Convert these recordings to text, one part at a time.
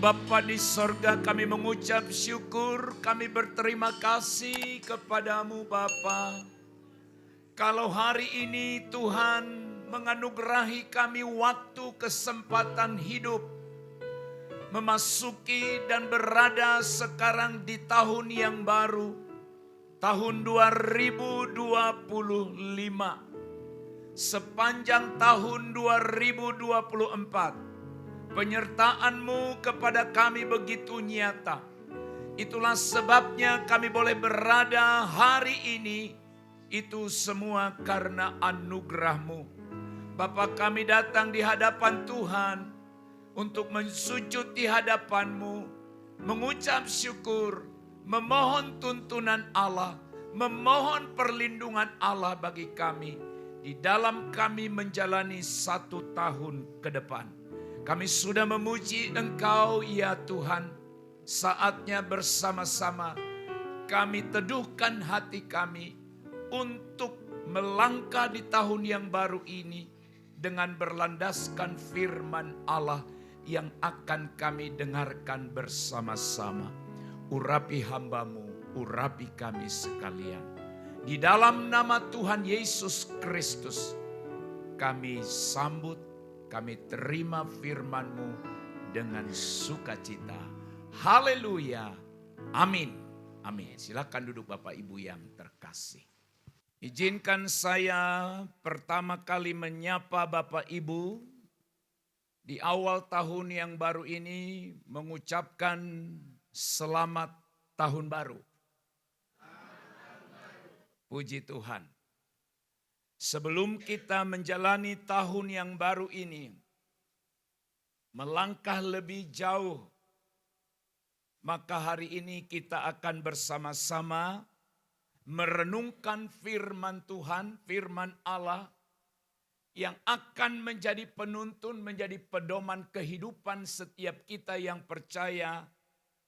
Bapa di sorga, kami mengucap syukur, kami berterima kasih kepadamu Bapa. Kalau hari ini Tuhan menganugerahi kami waktu kesempatan hidup, memasuki dan berada sekarang di tahun yang baru, tahun 2025. Sepanjang tahun 2024, penyertaan-Mu kepada kami begitu nyata. Itulah sebabnya kami boleh berada hari ini. Itu semua karena anugerah-Mu. Bapa, kami datang di hadapan Tuhan untuk mensujud di hadapan-Mu, mengucap syukur, memohon tuntunan Allah, memohon perlindungan Allah bagi kami di dalam kami menjalani 1 tahun ke depan. Kami sudah memuji Engkau ya Tuhan. Saatnya bersama-sama kami teduhkan hati kami untuk melangkah di tahun yang baru ini dengan berlandaskan firman Allah yang akan kami dengarkan bersama-sama. Urapi hamba-Mu, urapi kami sekalian. Di dalam nama Tuhan Yesus Kristus, kami sambut, kami terima firman-Mu dengan sukacita. Haleluya. Amin. Amin. Silakan duduk Bapak Ibu yang terkasih. Izinkan saya pertama kali menyapa Bapak Ibu di awal tahun yang baru ini, mengucapkan selamat tahun baru. Puji Tuhan. Sebelum kita menjalani tahun yang baru ini, melangkah lebih jauh, maka hari ini kita akan bersama-sama merenungkan firman Tuhan, firman Allah yang akan menjadi penuntun, menjadi pedoman kehidupan setiap kita yang percaya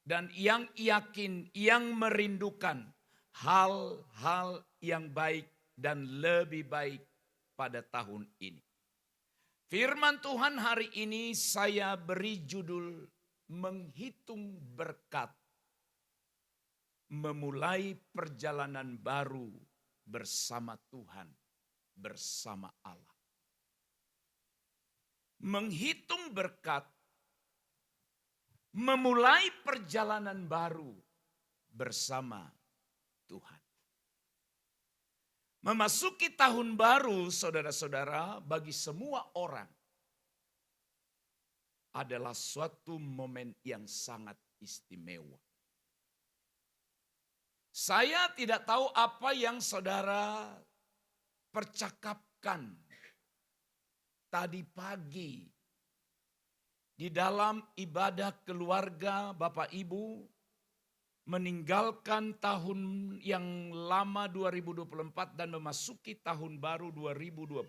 dan yang yakin, yang merindukan hal-hal yang baik dan lebih baik pada tahun ini. Firman Tuhan hari ini saya beri judul menghitung berkat, memulai perjalanan baru bersama Tuhan, bersama Allah. Menghitung berkat, memulai perjalanan baru bersama Tuhan. Memasuki tahun baru, saudara-saudara, bagi semua orang adalah suatu momen yang sangat istimewa. Saya tidak tahu apa yang saudara percakapkan tadi pagi di dalam ibadah keluarga Bapak Ibu, meninggalkan tahun yang lama 2024 dan memasuki tahun baru 2025.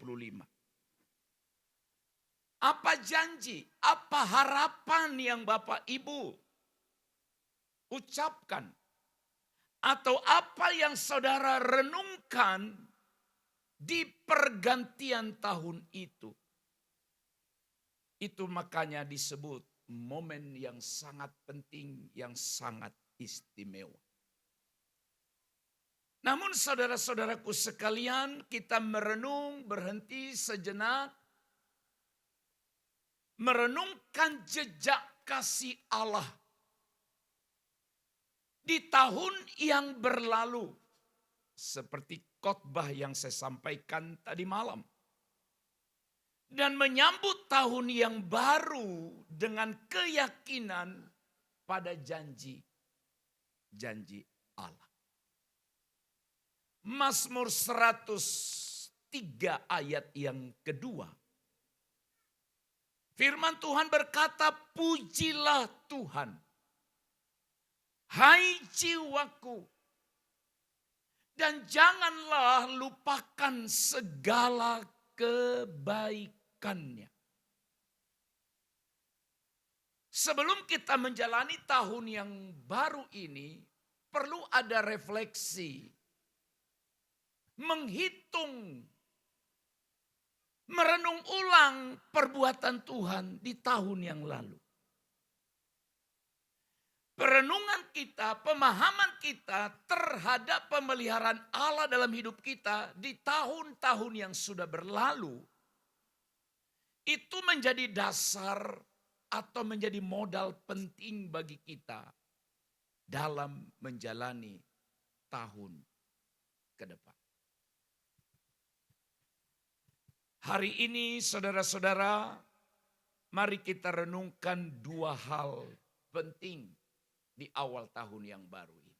Apa janji, apa harapan yang Bapak Ibu ucapkan? Atau apa yang saudara renungkan di pergantian tahun itu? Itu makanya disebut momen yang sangat penting, yang sangat istimewa. Namun saudara-saudaraku sekalian, kita merenung, berhenti sejenak, merenungkan jejak kasih Allah di tahun yang berlalu. Seperti khotbah yang saya sampaikan tadi malam. Dan menyambut tahun yang baru dengan keyakinan pada janji Allah. Mazmur 103 ayat yang kedua. Firman Tuhan berkata, pujilah Tuhan, hai jiwaku, dan janganlah lupakan segala kebaikannya. Sebelum kita menjalani tahun yang baru ini, perlu ada refleksi, menghitung, merenung ulang perbuatan Tuhan di tahun yang lalu. perenungan kita, pemahaman kita terhadap pemeliharaan Allah dalam hidup kita di tahun-tahun yang sudah berlalu, itu menjadi dasar atau menjadi modal penting bagi kita dalam menjalani tahun ke depan. Hari ini saudara-saudara, mari kita renungkan dua hal penting di awal tahun yang baru ini.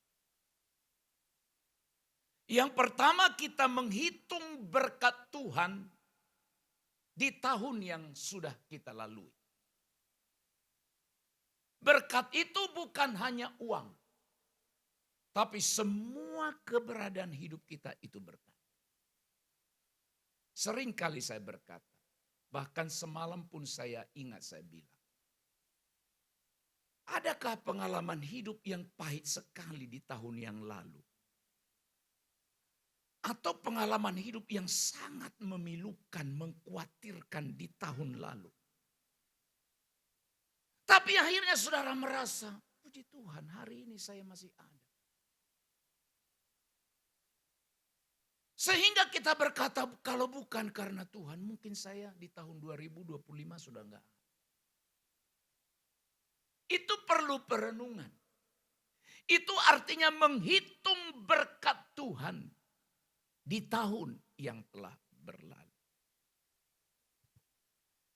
Yang pertama, kita menghitung berkat Tuhan di tahun yang sudah kita lalui. Berkat itu bukan hanya uang, tapi semua keberadaan hidup kita itu berkat. Sering kali saya berkata, bahkan semalam pun saya ingat saya bilang, adakah pengalaman hidup yang pahit sekali di tahun yang lalu? Atau pengalaman hidup yang sangat memilukan, mengkhawatirkan di tahun lalu? Tapi akhirnya saudara merasa, puji Tuhan hari ini saya masih ada. Sehingga kita berkata, kalau bukan karena Tuhan, mungkin saya di tahun 2025 sudah enggak. Itu perlu perenungan. Itu artinya menghitung berkat Tuhan di tahun yang telah berlalu.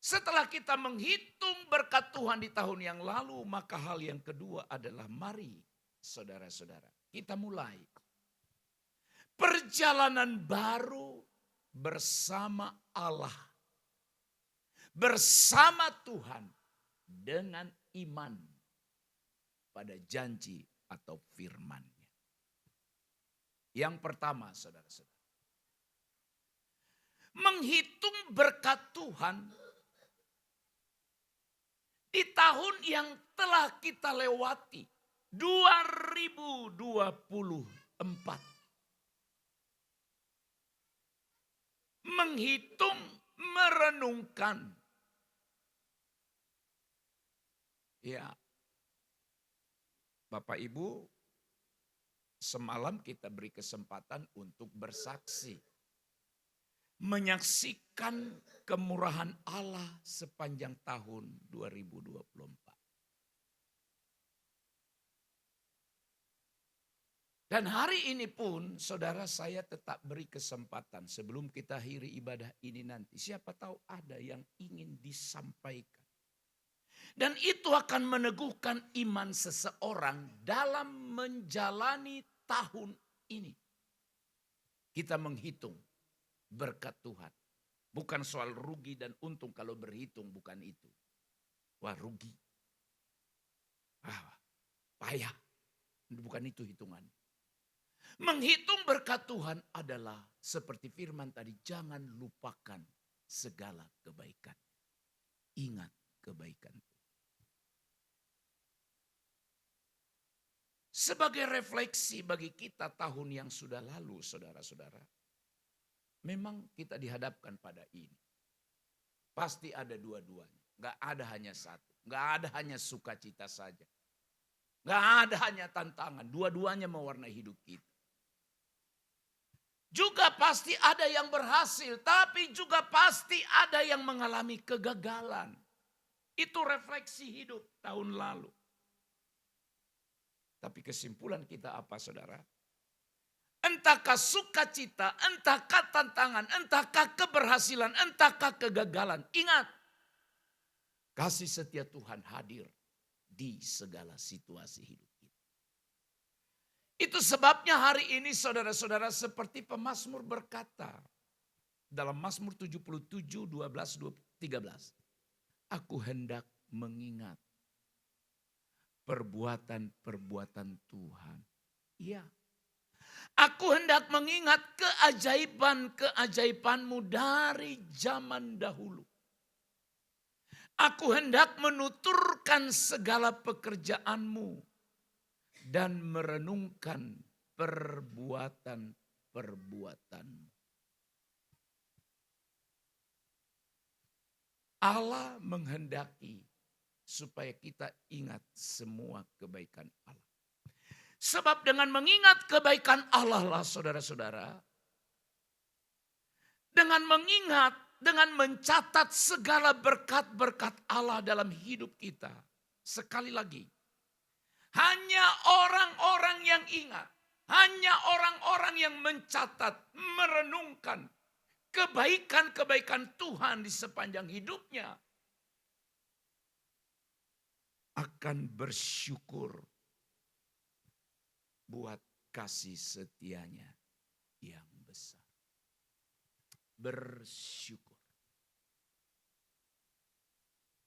Setelah kita menghitung berkat Tuhan di tahun yang lalu, maka hal yang kedua adalah mari saudara-saudara, kita mulai perjalanan baru bersama Allah, bersama Tuhan dengan iman pada janji atau firman-Nya. Yang pertama saudara-saudara, menghitung berkat Tuhan di tahun yang telah kita lewati, 2024. Menghitung, merenungkan. Ya, Bapak Ibu, semalam kita beri kesempatan untuk bersaksi. Menyaksikan kemurahan Allah sepanjang tahun 2024. Dan hari ini pun saudara saya tetap beri kesempatan sebelum kita akhiri ibadah ini nanti. Siapa tahu ada yang ingin disampaikan. Dan itu akan meneguhkan iman seseorang dalam menjalani tahun ini. Kita menghitung berkat Tuhan. Bukan soal rugi dan untung, kalau berhitung bukan itu. Wah rugi. Payah. Bukan itu hitungannya. Menghitung berkat Tuhan adalah seperti firman tadi, jangan lupakan segala kebaikan. Ingat kebaikan Tuhan. Sebagai refleksi bagi kita tahun yang sudah lalu, saudara-saudara. Memang kita dihadapkan pada ini. Pasti ada dua-duanya. Gak ada hanya satu. Gak ada hanya sukacita saja. Gak ada hanya tantangan. Dua-duanya mewarnai hidup kita. Juga pasti ada yang berhasil, tapi juga pasti ada yang mengalami kegagalan. Itu refleksi hidup tahun lalu. Tapi kesimpulan kita apa saudara? Entahkah sukacita, entahkah tantangan, entahkah keberhasilan, entahkah kegagalan. Ingat, kasih setia Tuhan hadir di segala situasi hidup. Itu sebabnya hari ini saudara-saudara seperti pemazmur berkata dalam Mazmur 77, 12, 13. Aku hendak mengingat perbuatan-perbuatan Tuhan. Iya. Aku hendak mengingat keajaiban-keajaiban-Mu dari zaman dahulu. Aku hendak menuturkan segala pekerjaan-Mu. Dan merenungkan perbuatan-perbuatan-Mu. Allah menghendaki supaya kita ingat semua kebaikan Allah. Sebab dengan mengingat kebaikan Allah lah saudara-saudara, dengan mengingat, dengan mencatat segala berkat-berkat Allah dalam hidup kita. Sekali lagi, hanya orang-orang yang ingat, hanya orang-orang yang mencatat, merenungkan kebaikan-kebaikan Tuhan di sepanjang hidupnya akan bersyukur buat kasih setianya yang besar. Bersyukur.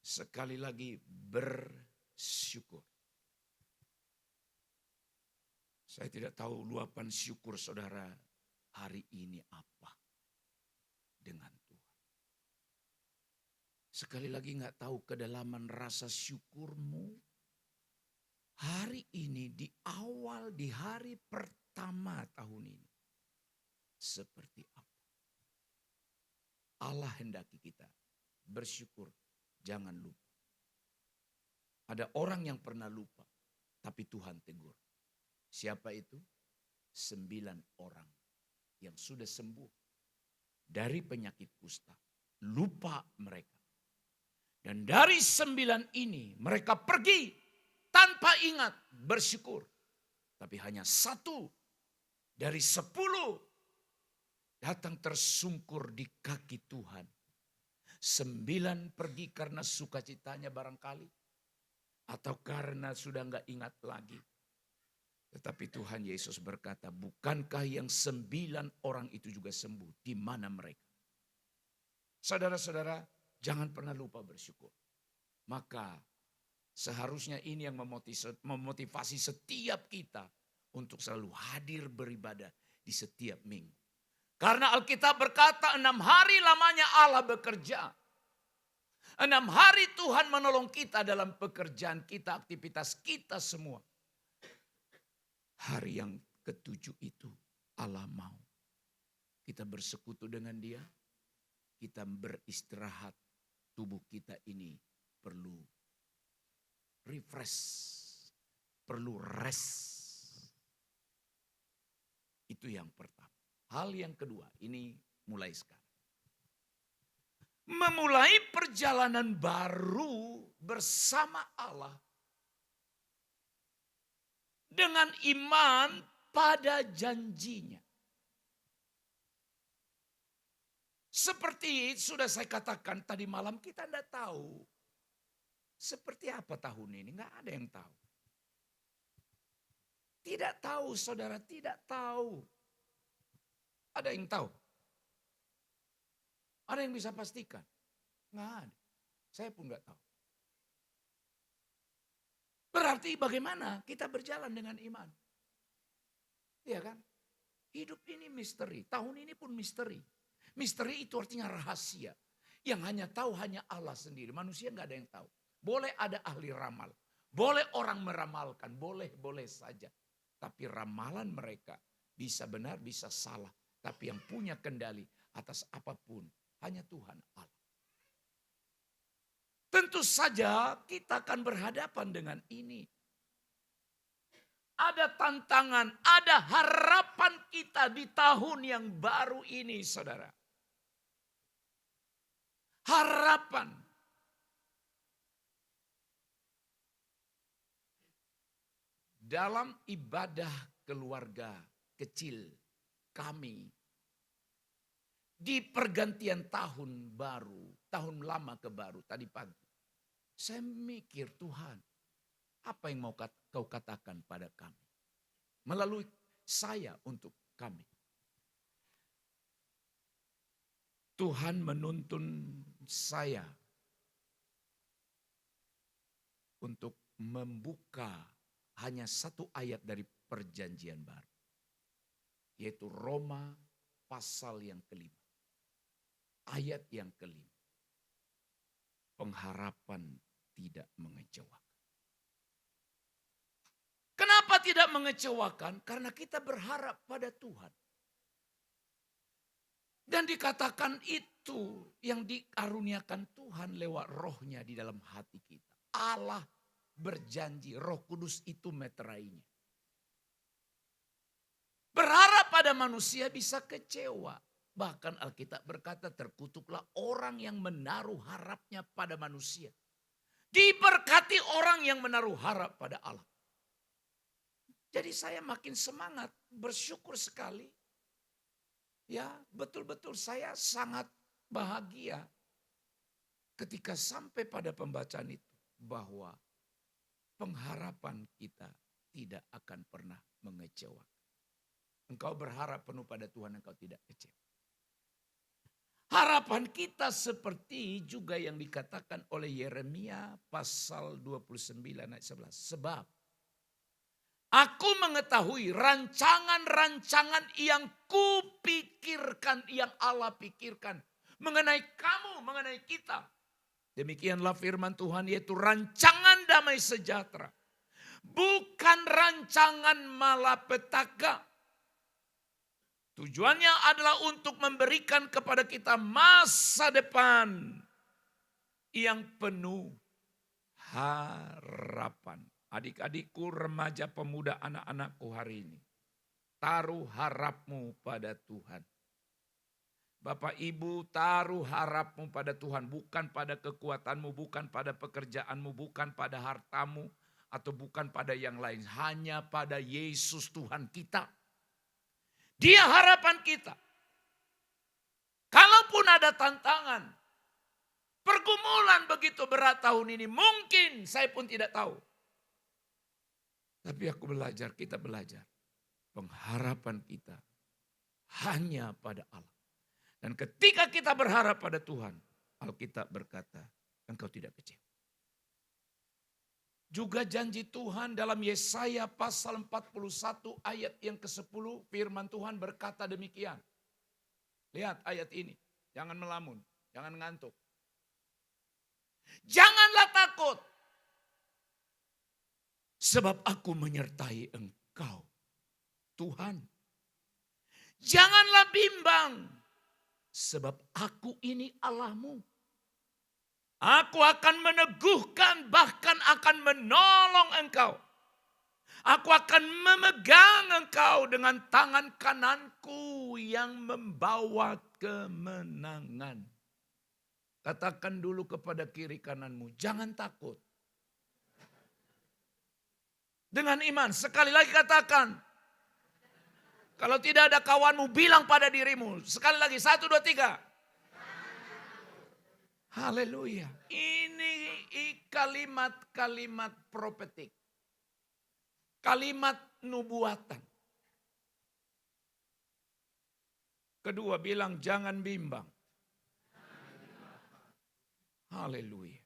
Sekali lagi, bersyukur. Saya tidak tahu luapan syukur saudara hari ini apa dengan Tuhan. Sekali lagi nggak tahu kedalaman rasa syukurmu hari ini di awal, di hari pertama tahun ini. Seperti apa? Allah hendaki kita bersyukur, jangan lupa. Ada orang yang pernah lupa, tapi Tuhan tegur. Siapa itu? 9 orang yang sudah sembuh dari penyakit kusta. Lupa mereka. Dan dari 9 ini mereka pergi tanpa ingat bersyukur. Tapi hanya 1 dari 10 datang tersungkur di kaki Tuhan. 9 pergi karena sukacitanya barangkali. Atau karena sudah enggak ingat lagi. Tetapi Tuhan Yesus berkata, bukankah yang 9 orang itu juga sembuh? Di mana mereka? Saudara-saudara, jangan pernah lupa bersyukur. Maka seharusnya ini yang memotivasi setiap kita untuk selalu hadir beribadah di setiap minggu. Karena Alkitab berkata 6 hari lamanya Allah bekerja. 6 hari Tuhan menolong kita dalam pekerjaan kita, aktivitas kita semua. Hari yang ke-7 itu Allah mau kita bersekutu dengan Dia. Kita beristirahat. Tubuh kita ini perlu refresh. Perlu rest. Itu yang pertama. Hal yang kedua, ini mulai sekarang. Memulai perjalanan baru bersama Allah. Dengan iman pada janjinya. Seperti sudah saya katakan tadi malam, kita tidak tahu. Seperti apa tahun ini, nggak ada yang tahu. Tidak tahu saudara, tidak tahu. Ada yang tahu? Ada yang bisa pastikan? Nggak ada. Saya pun nggak tahu. Berarti bagaimana kita berjalan dengan iman? Iya kan? Hidup ini misteri. Tahun ini pun misteri. Misteri itu artinya rahasia. Yang hanya tahu hanya Allah sendiri. Manusia nggak ada yang tahu. Boleh ada ahli ramal. Boleh orang meramalkan. Boleh saja. Tapi ramalan mereka bisa benar, bisa salah. Tapi yang punya kendali atas apapun hanya Tuhan Allah. Tentu saja kita akan berhadapan dengan ini. Ada tantangan, ada harapan kita di tahun yang baru ini, saudara. Harapan. Dalam ibadah keluarga kecil kami, di pergantian tahun baru, tahun lama ke baru tadi pagi. Saya mikir, Tuhan, apa yang mau kau katakan pada kami? Melalui saya untuk kami. Tuhan menuntun saya untuk membuka hanya 1 ayat dari perjanjian baru. Yaitu Roma pasal yang kelima. Ayat yang kelima. Pengharapan tidak mengecewakan. Kenapa tidak mengecewakan? Karena kita berharap pada Tuhan. Dan dikatakan itu yang dikaruniakan Tuhan lewat rohnya di dalam hati kita. Allah berjanji, Roh Kudus itu meterainya. Berharap pada manusia bisa kecewa. Bahkan Alkitab berkata terkutuklah orang yang menaruh harapnya pada manusia. Diberkati orang yang menaruh harap pada Allah. Jadi saya makin semangat, bersyukur sekali. Ya, betul-betul saya sangat bahagia ketika sampai pada pembacaan itu. Bahwa pengharapan kita tidak akan pernah mengecewakan. Engkau berharap penuh pada Tuhan, engkau tidak kecewa. Harapan kita seperti juga yang dikatakan oleh Yeremia pasal 29 ayat 11. Sebab aku mengetahui rancangan-rancangan yang kupikirkan, yang Allah pikirkan. Mengenai kamu, mengenai kita. Demikianlah firman Tuhan, yaitu rancangan damai sejahtera. Bukan rancangan malapetaka. Tujuannya adalah untuk memberikan kepada kita masa depan yang penuh harapan. Adik-adikku, remaja, pemuda, anak-anakku hari ini. Taruh harapmu pada Tuhan. Bapak Ibu, taruh harapmu pada Tuhan. Bukan pada kekuatanmu, bukan pada pekerjaanmu, bukan pada hartamu, atau bukan pada yang lain. Hanya pada Yesus Tuhan kita. Dia harapan kita. Kalaupun ada tantangan, pergumulan begitu berat tahun ini, mungkin saya pun tidak tahu. Tapi aku belajar, kita belajar. Pengharapan kita hanya pada Allah. Dan ketika kita berharap pada Tuhan, Alkitab berkata, engkau tidak kecewa. Juga janji Tuhan dalam Yesaya pasal 41 ayat yang ke-10, firman Tuhan berkata demikian. Lihat ayat ini, jangan melamun, jangan ngantuk. Janganlah takut, sebab aku menyertai engkau, Tuhan. Janganlah bimbang, sebab aku ini Allahmu. Aku akan meneguhkan, bahkan akan menolong engkau. Aku akan memegang engkau dengan tangan kananku yang membawa kemenangan. Katakan dulu kepada kiri kananmu, jangan takut. Dengan iman, sekali lagi katakan. Kalau tidak ada kawanmu, bilang pada dirimu. Sekali lagi, 1, 2, 3. Haleluya. Ini kalimat-kalimat profetik. Kalimat nubuatan. Kedua bilang jangan bimbang. Haleluya.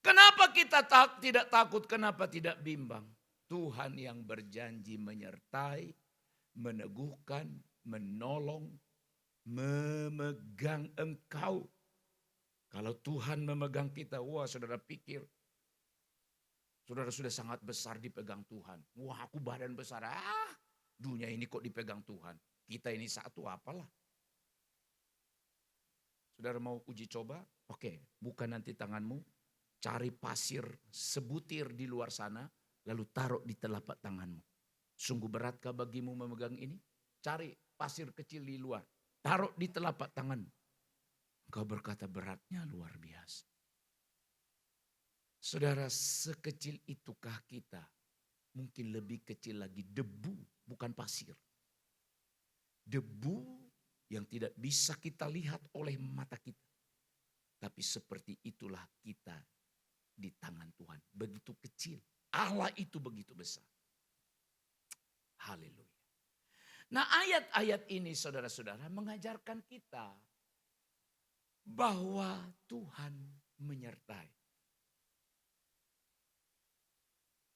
Kenapa kita tidak takut? Kenapa tidak bimbang? Tuhan yang berjanji menyertai, meneguhkan, menolong, memegang engkau. Kalau Tuhan memegang kita, wah saudara pikir, saudara sudah sangat besar dipegang Tuhan. Wah aku badan besar, dunia ini kok dipegang Tuhan. Kita ini satu apalah. Saudara mau uji coba? Oke, buka nanti tanganmu, cari pasir sebutir di luar sana, lalu taruh di telapak tanganmu. Sungguh beratkah bagimu memegang ini? Cari pasir kecil di luar, taruh di telapak tanganmu. Engkau berkata beratnya luar biasa. Saudara, sekecil itukah kita? Mungkin lebih kecil lagi, debu bukan pasir. Debu yang tidak bisa kita lihat oleh mata kita. Tapi seperti itulah kita di tangan Tuhan. Begitu kecil. Allah itu begitu besar. Haleluya. Nah ayat-ayat ini saudara-saudara mengajarkan kita bahwa Tuhan menyertai.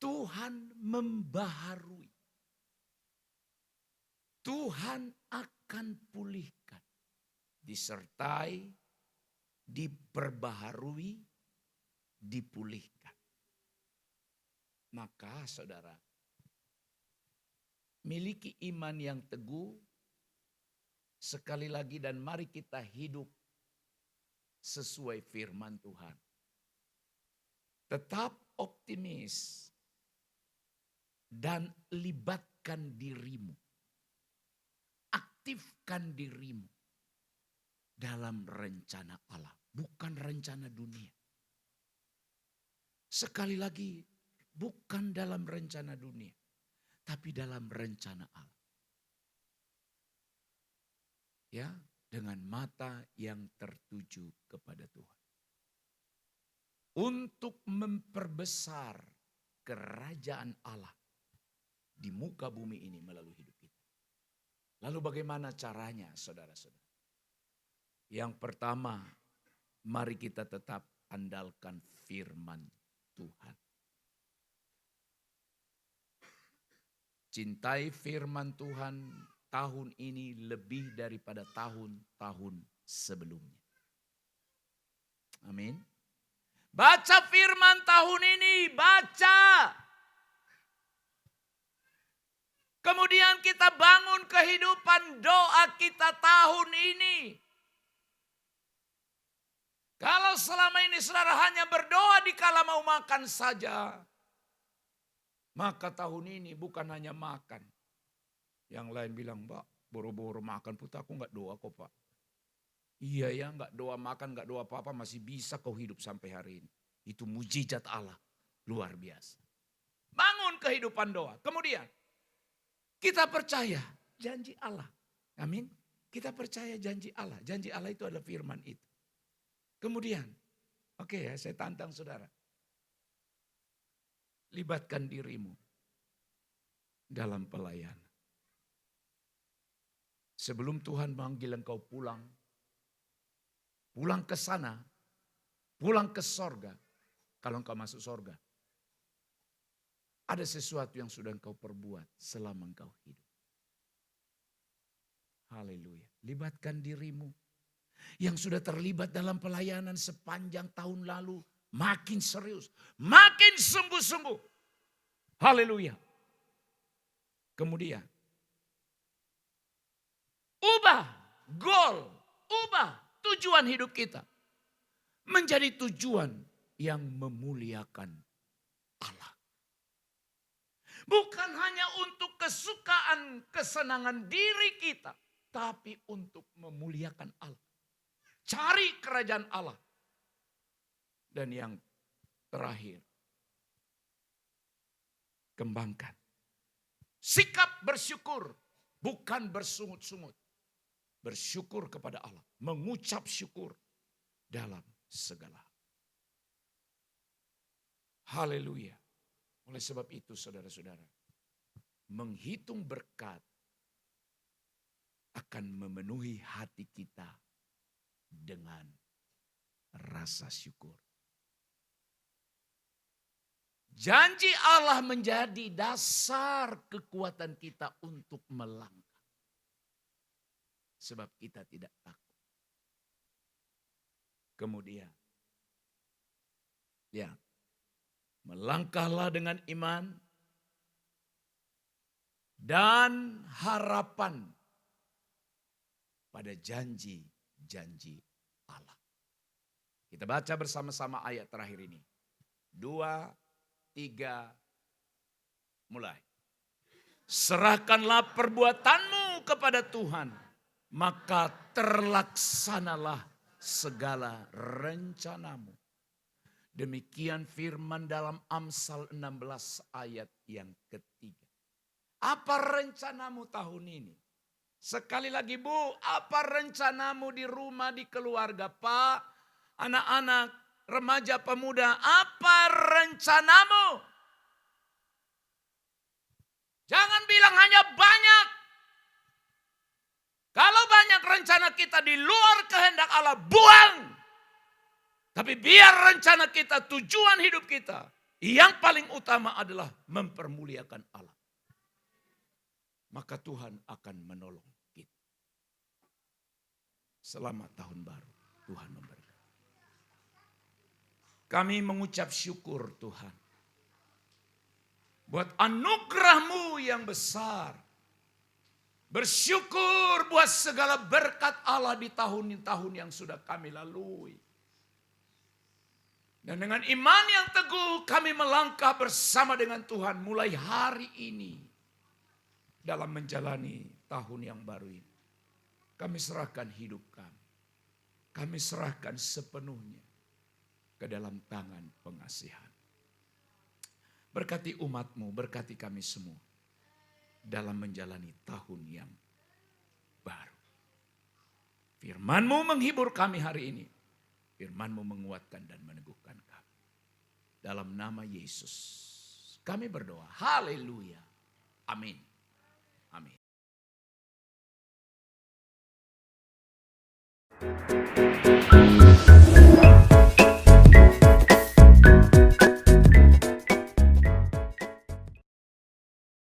Tuhan membaharui. Tuhan akan pulihkan. Disertai, diperbaharui, dipulihkan. Maka saudara, miliki iman yang teguh. Sekali lagi dan mari kita hidup sesuai firman Tuhan. Tetap optimis dan libatkan dirimu. Aktifkan dirimu dalam rencana Allah, bukan rencana dunia. Sekali lagi, bukan dalam rencana dunia, tapi dalam rencana Allah. Ya, dengan mata yang tertuju kepada Tuhan. Untuk memperbesar kerajaan Allah di muka bumi ini melalui hidup kita. Lalu bagaimana caranya, saudara-saudara? Yang pertama, mari kita tetap andalkan firman Tuhan. Cintai firman Tuhan tahun ini lebih daripada tahun-tahun sebelumnya. Amin. Baca firman tahun ini, baca. Kemudian kita bangun kehidupan doa kita tahun ini. Kalau selama ini saudara hanya berdoa di kala mau makan saja, maka tahun ini bukan hanya makan. Yang lain bilang, Mbak, boro-boro makan putar aku enggak doa kok Pak. Iya ya, enggak doa makan, enggak doa apa-apa masih bisa kau hidup sampai hari ini. Itu mujizat Allah, luar biasa. Bangun kehidupan doa. Kemudian, kita percaya janji Allah. Amin. Kita percaya janji Allah. Janji Allah itu adalah firman itu. Kemudian, oke ya, saya tantang saudara. Libatkan dirimu dalam pelayanan. Sebelum Tuhan manggil engkau pulang ke sana, pulang ke sorga. Kalau engkau masuk sorga, ada sesuatu yang sudah engkau perbuat selama engkau hidup. Haleluya. Libatkan dirimu. Yang sudah terlibat dalam pelayanan sepanjang tahun lalu, makin serius, makin sungguh-sungguh. Haleluya. Kemudian, ubah goal, ubah tujuan hidup kita menjadi tujuan yang memuliakan Allah. Bukan hanya untuk kesukaan, kesenangan diri kita, tapi untuk memuliakan Allah. Cari kerajaan Allah. Dan yang terakhir, kembangkan sikap bersyukur, bukan bersungut-sungut. Bersyukur kepada Allah, mengucap syukur dalam segala hal. Haleluya. Oleh sebab itu saudara-saudara, menghitung berkat akan memenuhi hati kita dengan rasa syukur. Janji Allah menjadi dasar kekuatan kita untuk melangkah. Sebab kita tidak takut. Kemudian, ya, melangkahlah dengan iman dan harapan pada janji-janji Allah. Kita baca bersama-sama ayat terakhir ini. 2, 3, mulai. Serahkanlah perbuatanmu kepada Tuhan, maka terlaksanalah segala rencanamu. Demikian firman dalam Amsal 16 ayat yang ketiga. Apa rencanamu tahun ini? Sekali lagi Bu, apa rencanamu di rumah, di keluarga Pak? Anak-anak, remaja, pemuda, apa rencanamu? Jangan bilang hanya banyak. Kalau banyak rencana kita di luar kehendak Allah, buang. Tapi biar rencana kita, tujuan hidup kita, yang paling utama adalah mempermuliakan Allah. Maka Tuhan akan menolong kita. Selamat tahun baru, Tuhan memberkati. Kami mengucap syukur Tuhan. Buat anugerah-Mu yang besar. Bersyukur buat segala berkat Allah di tahun-tahun yang sudah kami lalui. Dan dengan iman yang teguh kami melangkah bersama dengan Tuhan mulai hari ini. Dalam menjalani tahun yang baru ini. Kami serahkan hidup kami. Kami serahkan sepenuhnya ke dalam tangan pengasihan. Berkati umat-Mu, berkati kami semua. Dalam menjalani tahun yang baru. Firman-Mu menghibur kami hari ini. Firman-Mu menguatkan dan meneguhkan kami. Dalam nama Yesus kami berdoa. Haleluya. Amin. Amin.